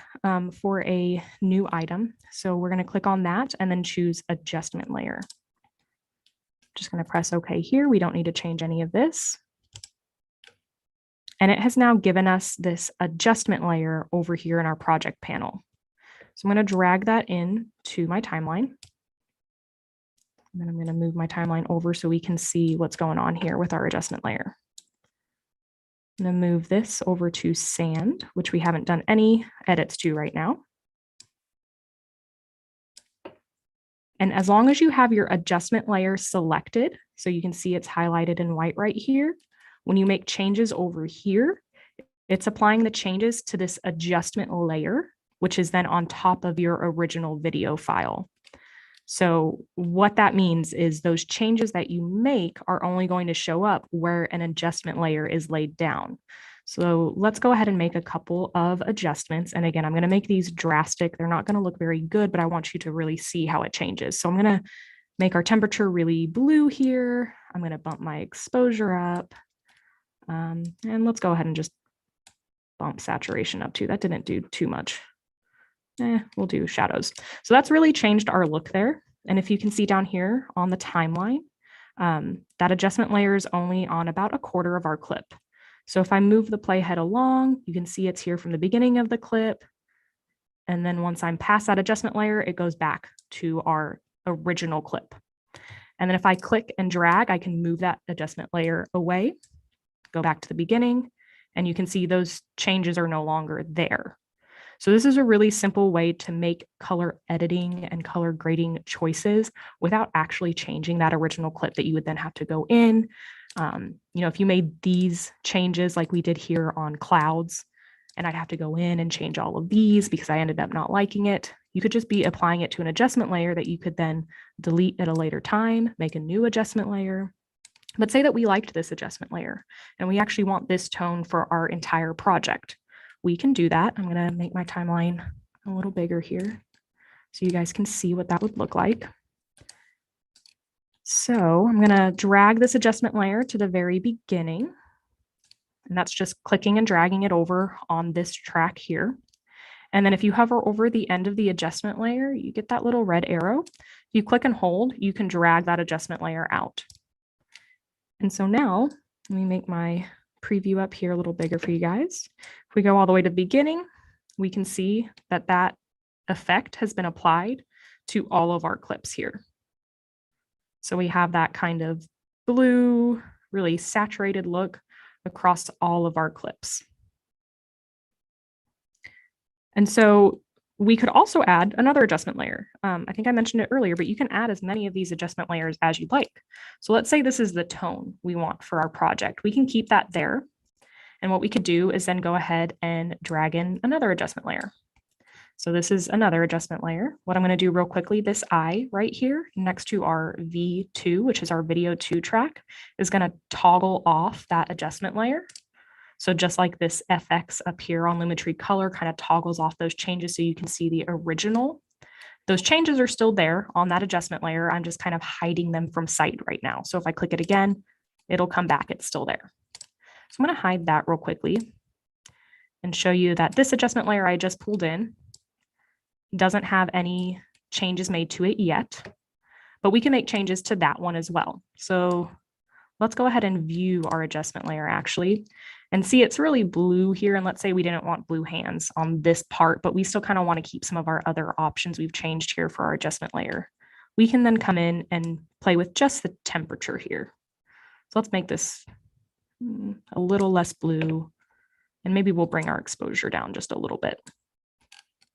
for a new item. So we're going to click on that and then choose adjustment layer. Just going to press OK here. We don't need to change any of this. And it has now given us this adjustment layer over here in our project panel. So I'm going to drag that in to my timeline. And then I'm going to move my timeline over so we can see what's going on here with our adjustment layer. I'm going to move this over to sand, which we haven't done any edits to right now. And as long as you have your adjustment layer selected, so you can see it's highlighted in white right here, when you make changes over here, it's applying the changes to this adjustment layer, which is then on top of your original video file. So what that means is those changes that you make are only going to show up where an adjustment layer is laid down. So let's go ahead and make a couple of adjustments. And again, I'm going to make these drastic. They're not going to look very good, but I want you to really see how it changes. So I'm going to make our temperature really blue here. I'm going to bump my exposure up. And let's go ahead and just bump saturation up too. That didn't do too much. We'll do shadows. So that's really changed our look there. And if you can see down here on the timeline, that adjustment layer is only on about 1/4 of our clip. So if I move the playhead along, you can see it's here from the beginning of the clip. And then once I'm past that adjustment layer, it goes back to our original clip. And then if I click and drag, I can move that adjustment layer away, go back to the beginning, and you can see those changes are no longer there. So this is a really simple way to make color editing and color grading choices without actually changing that original clip that you would then have to go in. If you made these changes like we did here on clouds, and I'd have to go in and change all of these because I ended up not liking it, you could just be applying it to an adjustment layer that you could then delete at a later time, make a new adjustment layer. But say that we liked this adjustment layer and we actually want this tone for our entire project. We can do that. I'm going to make my timeline a little bigger here so you guys can see what that would look like. So I'm going to drag this adjustment layer to the very beginning. And that's just clicking and dragging it over on this track here. And then if you hover over the end of the adjustment layer, you get that little red arrow. If you click and hold, you can drag that adjustment layer out. And so now let me make my preview up here a little bigger for you guys. If we go all the way to the beginning, we can see that that effect has been applied to all of our clips here. So we have that kind of blue, really saturated look across all of our clips. And so we could also add another adjustment layer. I think I mentioned it earlier, but you can add as many of these adjustment layers as you'd like. So let's say this is the tone we want for our project. We can keep that there. And what we could do is then go ahead and drag in another adjustment layer. So this is another adjustment layer. What I'm going to do real quickly, this eye right here next to our V2, which is our video 2 track, is going to toggle off that adjustment layer. So just like this FX up here on Lumetri Color kind of toggles off those changes so you can see the original. Those changes are still there on that adjustment layer. I'm just kind of hiding them from sight right now. So if I click it again, it'll come back. It's still there. So I'm going to hide that real quickly and show you that this adjustment layer I just pulled in doesn't have any changes made to it yet, but we can make changes to that one as well. So let's go ahead and view our adjustment layer actually and see it's really blue here. And let's say we didn't want blue hands on this part, but we still kind of want to keep some of our other options we've changed here for our adjustment layer. We can then come in and play with just the temperature here. So let's make this a little less blue, and maybe we'll bring our exposure down just a little bit.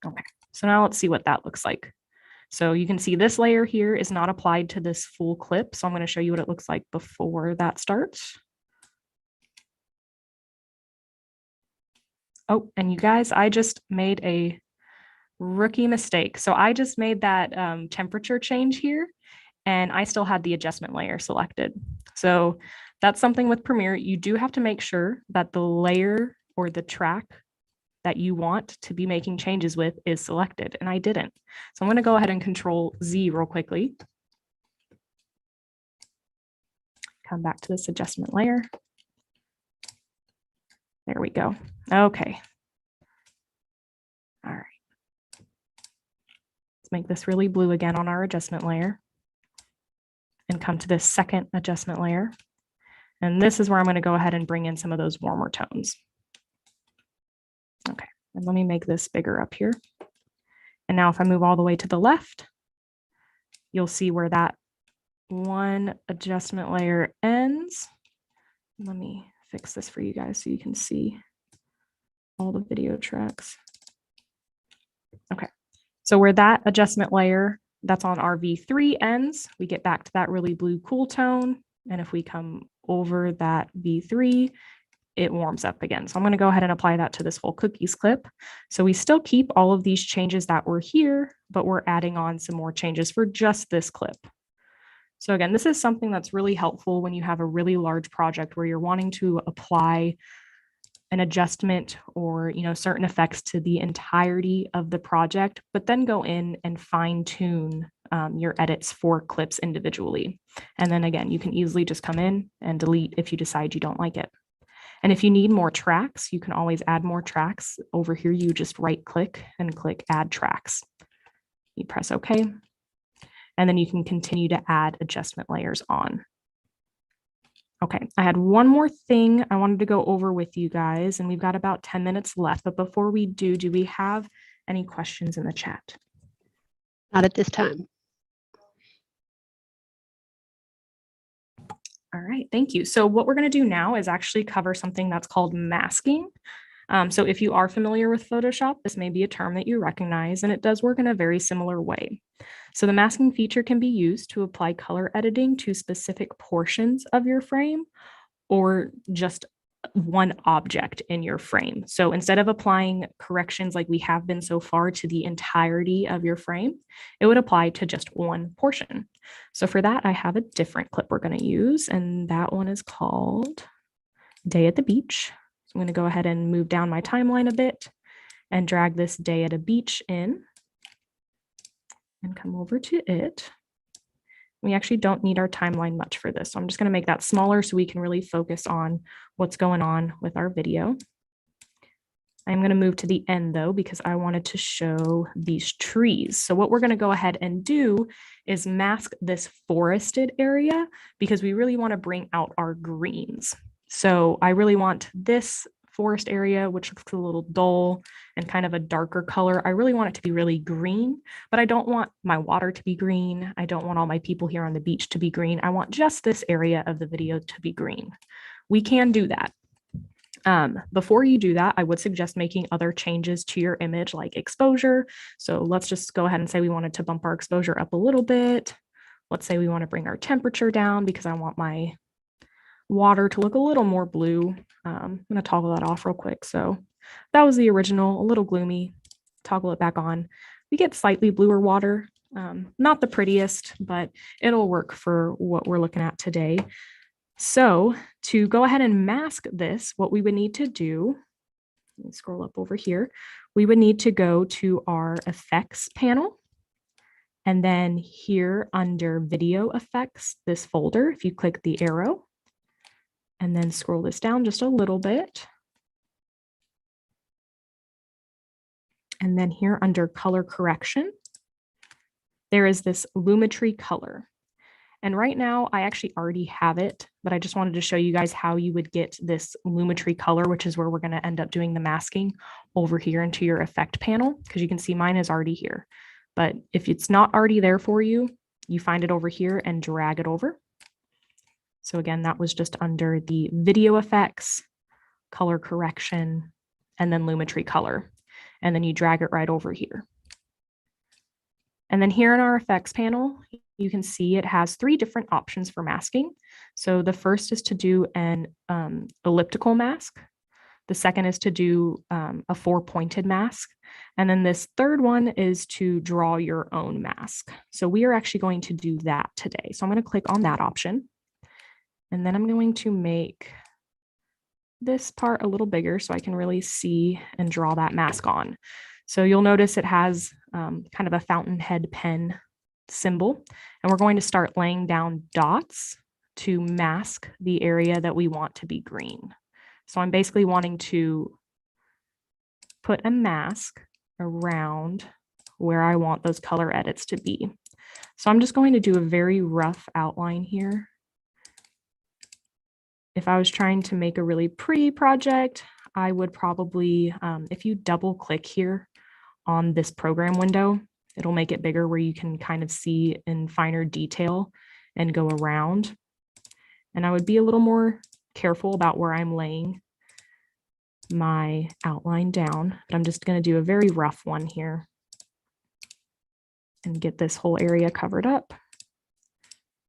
Okay, so now let's see what that looks like. So you can see this layer here is not applied to this full clip. So I'm going to show you what it looks like before that starts. Oh, and you guys, I just made a rookie mistake. So I just made that temperature change here, and I still had the adjustment layer selected. So that's something with Premiere. You do have to make sure that the layer or the track that you want to be making changes with is selected, and I didn't. So I'm going to go ahead and Control Z real quickly. Come back to this adjustment layer. There we go. Okay. All right. Let's make this really blue again on our adjustment layer and come to this second adjustment layer. And this is where I'm going to go ahead and bring in some of those warmer tones. Okay, and let me make this bigger up here. And now if I move all the way to the left, you'll see where that one adjustment layer ends. Let me fix this for you guys so you can see all the video tracks. Okay, so where that adjustment layer that's on our V3 ends, we get back to that really blue cool tone. And if we come over that V3, it warms up again. So I'm going to go ahead and apply that to this whole cookies clip. So we still keep all of these changes that were here, but we're adding on some more changes for just this clip. So again, this is something that's really helpful when you have a really large project where you're wanting to apply an adjustment or, certain effects to the entirety of the project, but then go in and fine tune your edits for clips individually. And then again, you can easily just come in and delete if you decide you don't like it. And if you need more tracks, you can always add more tracks. Over here, you just right click and click add tracks. You press OK. And then you can continue to add adjustment layers on. Okay, I had one more thing I wanted to go over with you guys, and we've got about 10 minutes left. But before we do we have any questions in the chat? Not at this time. All right, thank you. So what we're going to do now is actually cover something that's called masking. So if you are familiar with Photoshop, this may be a term that you recognize, and it does work in a very similar way. So the masking feature can be used to apply color editing to specific portions of your frame or just one object in your frame. So instead of applying corrections like we have been so far to the entirety of your frame, it would apply to just one portion. So for that, I have a different clip we're going to use, and that one is called Day at the Beach. So I'm going to go ahead and move down my timeline a bit and drag this Day at a Beach in and come over to it. We actually don't need our timeline much for this. So I'm just going to make that smaller so we can really focus on what's going on with our video. I'm going to move to the end though, because I wanted to show these trees. So what we're going to go ahead and do is mask this forested area because we really want to bring out our greens. So I really want this forest area, which looks a little dull and kind of a darker color. I really want it to be really green, but I don't want my water to be green. I don't want all my people here on the beach to be green. I want just this area of the video to be green. We can do that. Before you do that, I would suggest making other changes to your image like exposure. So let's just go ahead and say we wanted to bump our exposure up a little bit. Let's say we want to bring our temperature down because I want my water to look a little more blue. I'm going to toggle that off real quick. So that was the original, a little gloomy. Toggle it back on. We get slightly bluer water. Not the prettiest, but it'll work for what we're looking at today. So to go ahead and mask this, what we would need to do, let me scroll up over here, we would need to go to our effects panel. And then here under video effects, this folder, if you click the arrow, And then scroll this down just a little bit. And then here under color correction, there is this Lumetri Color. And right now I actually already have it, but I just wanted to show you guys how you would get this Lumetri Color, which is where we're going to end up doing the masking over here into your effect panel, because you can see mine is already here. But if it's not already there for you, you find it over here and drag it over. So again, that was just under the video effects, color correction, and then Lumetri Color. And then you drag it right over here. And then here in our effects panel, you can see it has 3 different options for masking. So the first is to do an elliptical mask. The second is to do a 4-pointed mask. And then this third one is to draw your own mask. So we are actually going to do that today. So I'm going to click on that option. And then I'm going to make this part a little bigger so I can really see and draw that mask on. So you'll notice it has kind of a fountainhead pen symbol, and we're going to start laying down dots to mask the area that we want to be green. So I'm basically wanting to put a mask around where I want those color edits to be. So I'm just going to do a very rough outline here. If I was trying to make a really pretty project, I would probably, if you double click here on this program window, it'll make it bigger where you can kind of see in finer detail and go around. And I would be a little more careful about where I'm laying my outline down, but I'm just going to do a very rough one here and get this whole area covered up.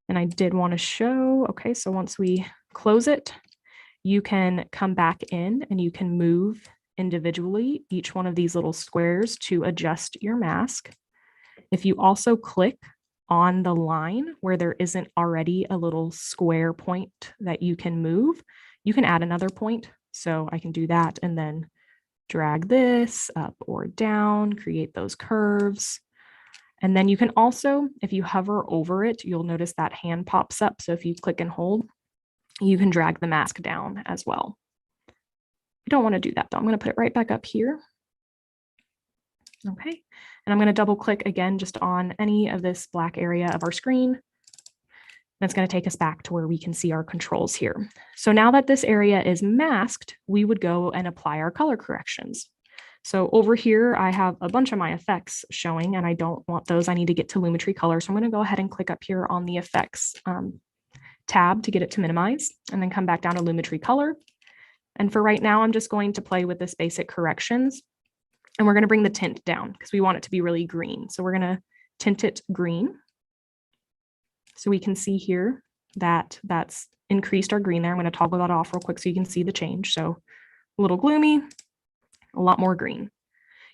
And I did want to show, okay, so once we close it, you can come back in and you can move individually each one of these little squares to adjust your mask. If you also click on the line where there isn't already a little square point that you can move, you can add another point. So I can do that and then drag this up or down, create those curves. And then you can also, if you hover over it, you'll notice that hand pops up. So if you click and hold, you can drag the mask down as well. You don't want to do that though. I'm going to put it right back up here. Okay. And I'm going to double click again just on any of this black area of our screen. That's going to take us back to where we can see our controls here. So now that this area is masked, we would go and apply our color corrections. So over here, I have a bunch of my effects showing, and I don't want those. I need to get to Lumetri Color. So I'm going to go ahead and click up here on the effects tab to get it to minimize, and then come back down to Lumetri Color. And for right now, I'm just going to play with this basic corrections. And we're going to bring the tint down because we want it to be really green. So we're going to tint it green. So we can see here that that's increased our green there. I'm going to toggle that off real quick so you can see the change. So a little gloomy, a lot more green.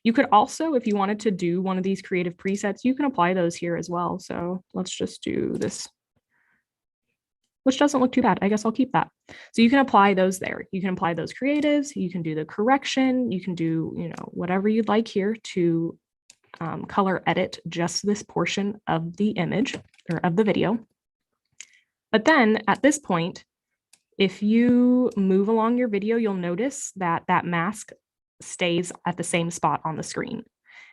You could also, if you wanted to do one of these creative presets, you can apply those here as well. So let's just do this, which doesn't look too bad. I guess I'll keep that. So you can apply those there. You can apply those creatives. You can do the correction. You can do, whatever you'd like here to color edit just this portion of the image or of the video. But then at this point, if you move along your video, you'll notice that that mask stays at the same spot on the screen.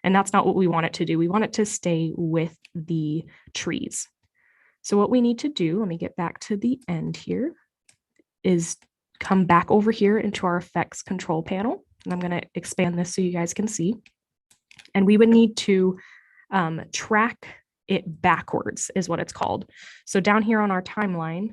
And that's not what we want it to do. We want it to stay with the trees. So what we need to do, let me get back to the end here, is come back over here into our effects control panel. And I'm going to expand this so you guys can see. And we would need to track it backwards is what it's called. So down here on our timeline,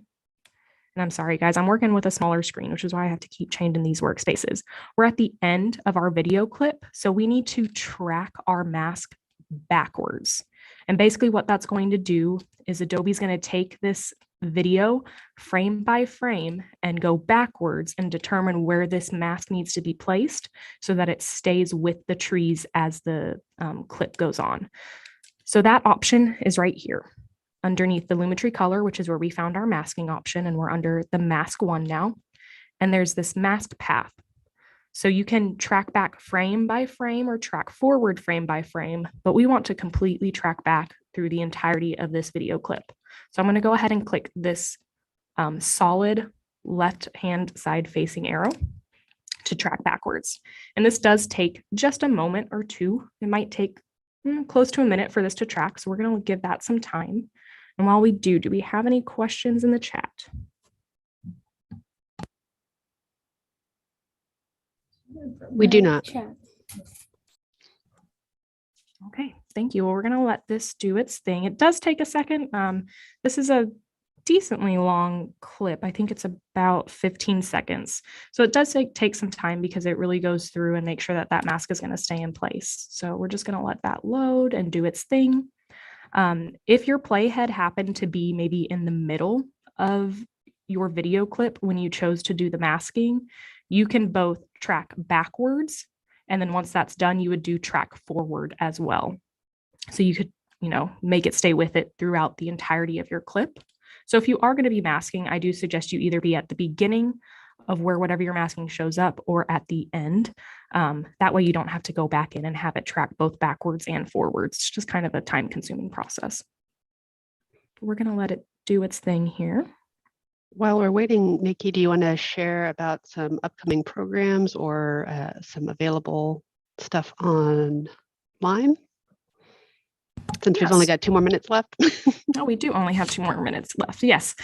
and I'm sorry, guys, I'm working with a smaller screen, which is why I have to keep changing these workspaces. We're at the end of our video clip, so we need to track our mask backwards. And basically what that's going to do is Adobe's going to take this video frame by frame and go backwards and determine where this mask needs to be placed so that it stays with the trees as the clip goes on. So that option is right here underneath the Lumetri Color, which is where we found our masking option, and we're under the mask 1 now. And there's this mask path. So you can track back frame by frame or track forward frame by frame, but we want to completely track back through the entirety of this video clip. So I'm going to go ahead and click this solid left-hand side facing arrow to track backwards. And this does take just a moment or two. It might take close to a minute for this to track. So we're going to give that some time. And while we do we have any questions in the chat? We do not. Chat. Okay, thank you. Well, we're going to let this do its thing. It does take a second. This is a decently long clip. I think it's about 15 seconds. So it does take some time because it really goes through and make sure that that mask is going to stay in place. So we're just going to let that load and do its thing. If your playhead happened to be maybe in the middle of your video clip when you chose to do the masking, you can both track backwards, and then once that's done, you would do track forward as well. So you could, make it stay with it throughout the entirety of your clip. So if you are going to be masking, I do suggest you either be at the beginning of where whatever you're masking shows up or at the end. That way you don't have to go back in and have it track both backwards and forwards. It's just kind of a time-consuming process. We're going to let it do its thing here. While we're waiting, Nikki, do you want to share about some upcoming programs or some available stuff online? Since we've only got 2 more minutes left. Oh, we do only have 2 more minutes left. Yes.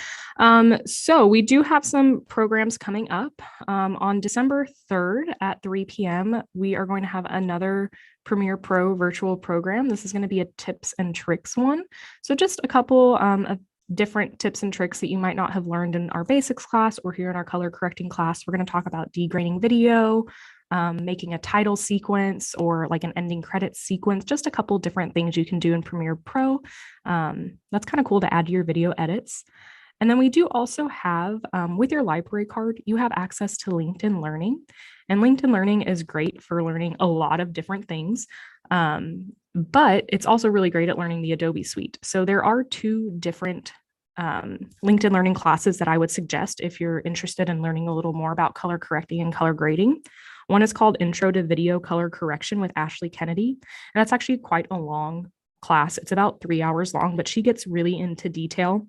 So we do have some programs coming up. On December 3rd at 3 p.m., we are going to have another Premiere Pro virtual program. This is going to be a tips and tricks one. So just a couple of different tips and tricks that you might not have learned in our basics class or here in our color correcting class. We're going to talk about degrading video, making a title sequence or like an ending credits sequence, just a couple different things you can do in Premiere Pro. That's kind of cool to add to your video edits. And then we do also have, with your library card, you have access to LinkedIn Learning. And LinkedIn Learning is great for learning a lot of different things. But it's also really great at learning the Adobe suite. So there are 2 different LinkedIn Learning classes that I would suggest if you're interested in learning a little more about color correcting and color grading. One is called Intro to Video Color Correction with Ashley Kennedy. And that's actually quite a long class. It's about 3 hours long, but she gets really into detail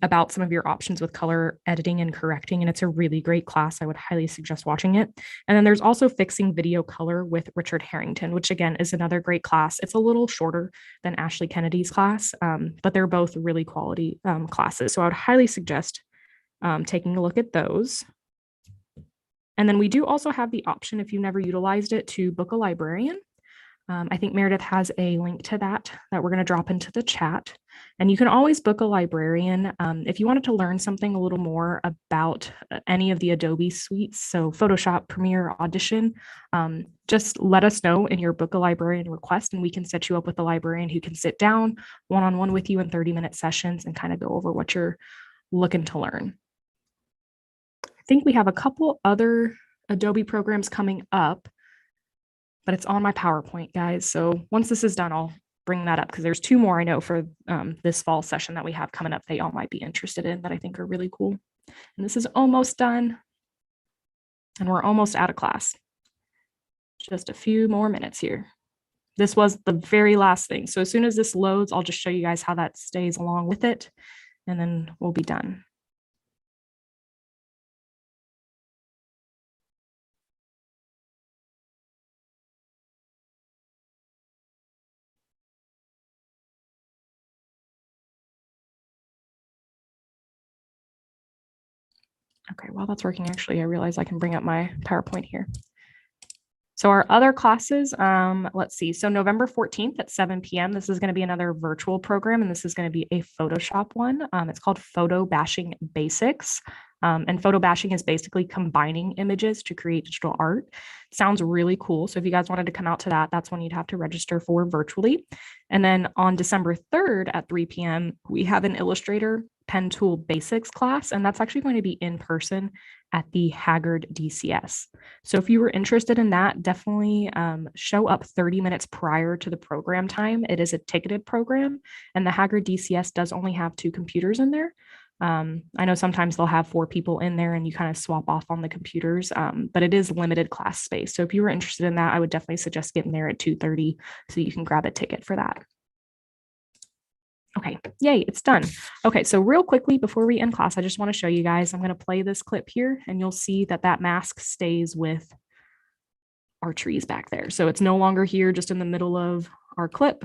about some of your options with color editing and correcting. And it's a really great class. I would highly suggest watching it. And then there's also Fixing Video Color with Richard Harrington, which again is another great class. It's a little shorter than Ashley Kennedy's class, but they're both really quality classes. So I would highly suggest taking a look at those. And then we do also have the option, if you've never utilized it, to book a librarian. I think Meredith has a link to that we're going to drop into the chat. And you can always book a librarian if you wanted to learn something a little more about any of the Adobe suites. So Photoshop, Premiere, Audition, just let us know in your book a librarian request, and we can set you up with a librarian who can sit down one-on-one with you in 30-minute sessions and kind of go over what you're looking to learn. I think we have a couple other Adobe programs coming up, but it's on my PowerPoint, guys. So once this is done, I'll bring that up because there's 2 more I know for this fall session that we have coming up that y'all might be interested in that I think are really cool. And this is almost done. And we're almost out of class. Just a few more minutes here. This was the very last thing. So as soon as this loads, I'll just show you guys how that stays along with it, and then we'll be done. Okay, while that's working, actually, I realize I can bring up my PowerPoint here. So our other classes, let's see. So November 14th at 7 p.m., this is going to be another virtual program, and this is going to be a Photoshop one. It's called Photo Bashing Basics. And photo bashing is basically combining images to create digital art. Sounds really cool. So if you guys wanted to come out to that, that's when you'd have to register for virtually. And then on December 3rd at 3 p.m., we have an Illustrator Pen Tool Basics class, and that's actually going to be in person at the Haggard DCS. So if you were interested in that, definitely show up 30 minutes prior to the program time. It is a ticketed program, and the Haggard DCS does only have 2 computers in there. I know sometimes they'll have 4 people in there and you kind of swap off on the computers, but it is limited class space. So if you were interested in that, I would definitely suggest getting there at 2:30 so you can grab a ticket for that. Okay, yay, it's done. Okay, so real quickly before we end class, I just want to show you guys, I'm going to play this clip here and you'll see that that mask stays with our trees back there. So it's no longer here just in the middle of our clip.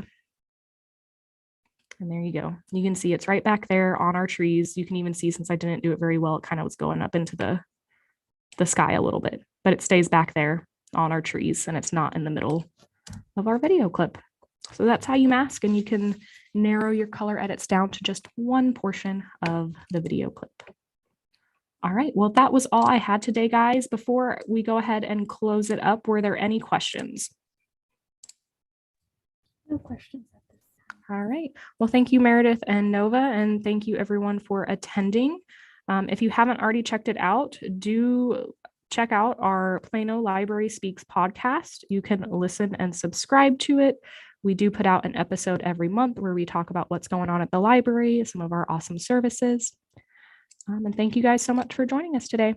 And there you go. You can see it's right back there on our trees. You can even see, since I didn't do it very well, it kind of was going up into the sky a little bit, but it stays back there on our trees and it's not in the middle of our video clip. So that's how you mask, and you can narrow your color edits down to just one portion of the video clip. All right, well, that was all I had today, guys. Before we go ahead and close it up, were there any questions? No questions at this time. All right, well, thank you, Meredith and Nova, and thank you everyone for attending. If you haven't already checked it out, do check out our Plano Library Speaks podcast. You can listen and subscribe to it. We do put out an episode every month where we talk about what's going on at the library, some of our awesome services. And thank you guys so much for joining us today.